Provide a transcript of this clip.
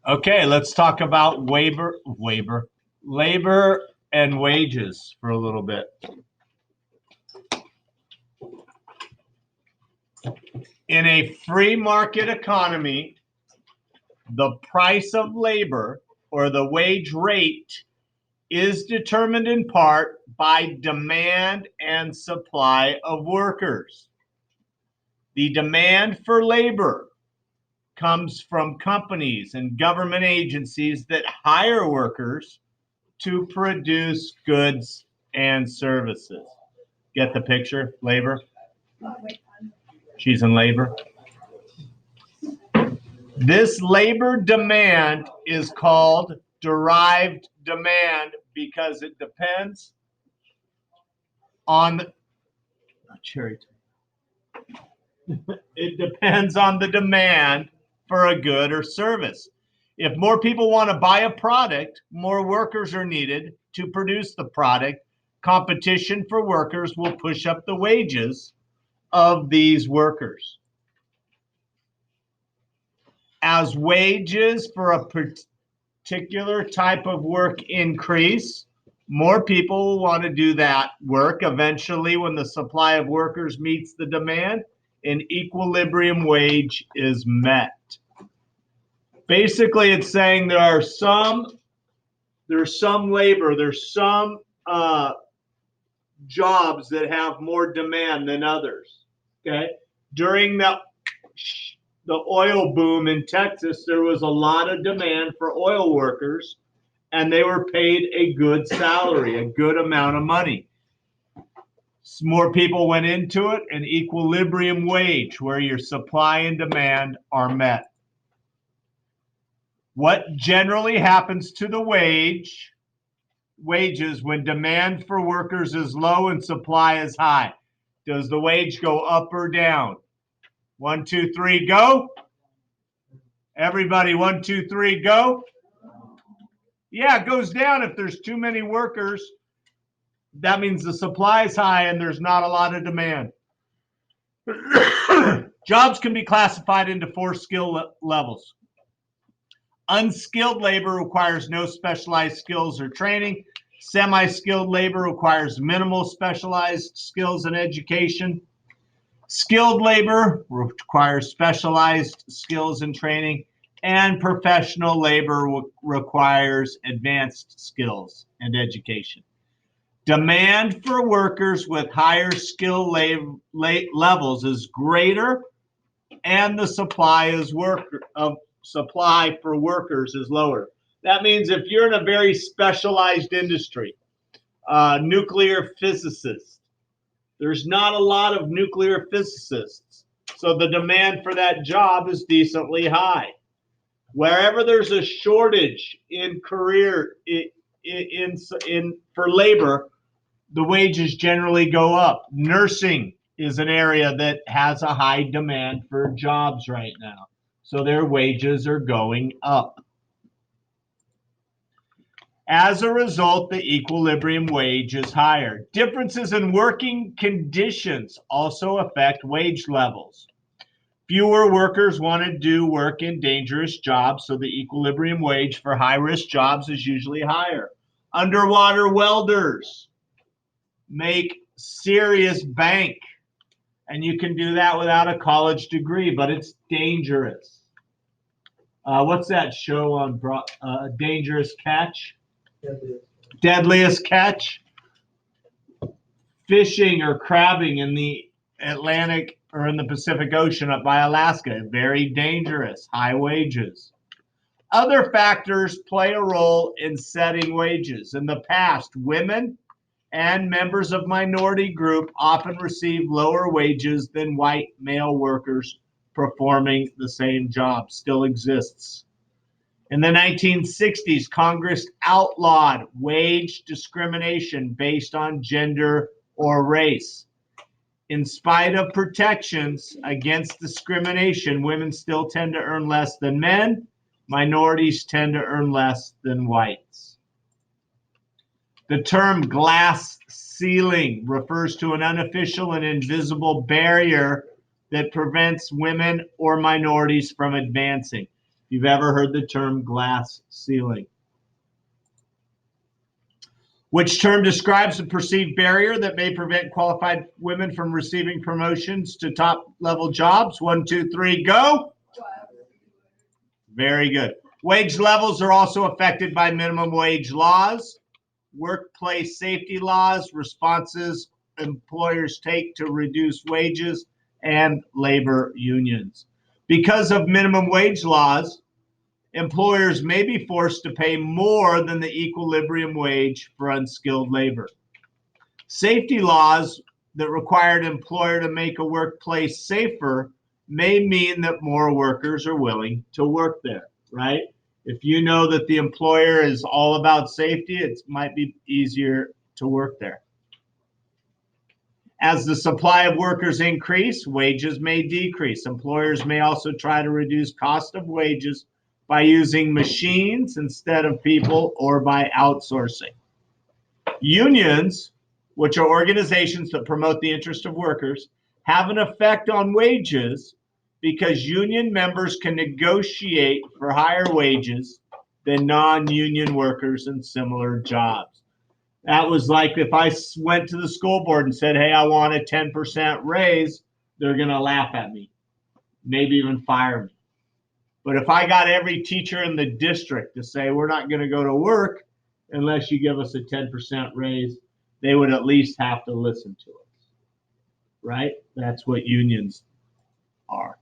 Okay, let's talk about labor and wages for a little bit. In a free market economy, the price of labor or the wage rate is determined in part by demand and supply of workers. The demand for labor comes from companies and government agencies that hire workers to produce goods and services. Get the picture? Labor. She's in labor. This labor demand is called derived demand because it depends on the cherry. It depends on the demand for a good or service. If more people want to buy a product, more workers are needed to produce the product. Competition for workers will push up the wages of these workers. As wages for a particular type of work increase, more people will want to do that work. Eventually, when the supply of workers meets the demand, an equilibrium wage is met. Basically, it's saying there's some labor, there's some jobs that have more demand than others. Okay, during the oil boom in Texas, there was a lot of demand for oil workers, and they were paid a good salary, a good amount of money. More people went into it, an equilibrium wage where your supply and demand are met. What generally happens to the wages when demand for workers is low and supply is high? Does the wage go up or down? 1, 2, 3, go. Everybody, 1, 2, 3, go. Yeah, it goes down if there's too many workers. That means the supply is high and there's not a lot of demand. Jobs can be classified into 4 skill levels. Unskilled labor requires no specialized skills or training. Semi-skilled labor requires minimal specialized skills and education. Skilled labor requires specialized skills and training. And professional labor requires advanced skills and education. Demand for workers with higher skill levels is greater, and the supply for workers is lower. That means if you're in a very specialized industry, nuclear physicist, there's not a lot of nuclear physicists, so the demand for that job is decently high. Wherever there's a shortage in for labor, the wages generally go up. Nursing is an area that has a high demand for jobs right now, so their wages are going up. As a result, the equilibrium wage is higher. Differences in working conditions also affect wage levels. Fewer workers want to do work in dangerous jobs, so the equilibrium wage for high-risk jobs is usually higher. Underwater welders make serious bank, and you can do that without a college degree, but it's dangerous. What's that show on Dangerous Catch? Deadliest Catch. Fishing or crabbing in the Atlantic or in the Pacific Ocean up by Alaska, very dangerous, high wages. Other factors play a role in setting wages. In the past, women and members of minority group often receive lower wages than white male workers performing the same job. Still exists. In the 1960s, Congress outlawed wage discrimination based on gender or race. In spite of protections against discrimination, women still tend to earn less than men. Minorities tend to earn less than whites. The term glass ceiling refers to an unofficial and invisible barrier that prevents women or minorities from advancing. you've ever heard the term glass ceiling. Which term describes the perceived barrier that may prevent qualified women from receiving promotions to top-level jobs? 1, 2, 3, go. Very good. Wage levels are also affected by minimum wage laws, workplace safety laws, responses employers take to reduce wages, and labor unions. Because of minimum wage laws, employers may be forced to pay more than the equilibrium wage for unskilled labor. Safety laws that require an employer to make a workplace safer may mean that more workers are willing to work there, right? If you know that the employer is all about safety, it might be easier to work there. As the supply of workers increase, wages may decrease. Employers may also try to reduce cost of wages by using machines instead of people or by outsourcing. Unions, which are organizations that promote the interest of workers, have an effect on wages because union members can negotiate for higher wages than non-union workers in similar jobs. That was like if I went to the school board and said, hey, I want a 10% raise, they're going to laugh at me, maybe even fire me. But if I got every teacher in the district to say, we're not going to go to work unless you give us a 10% raise, they would at least have to listen to us, right? That's what unions are.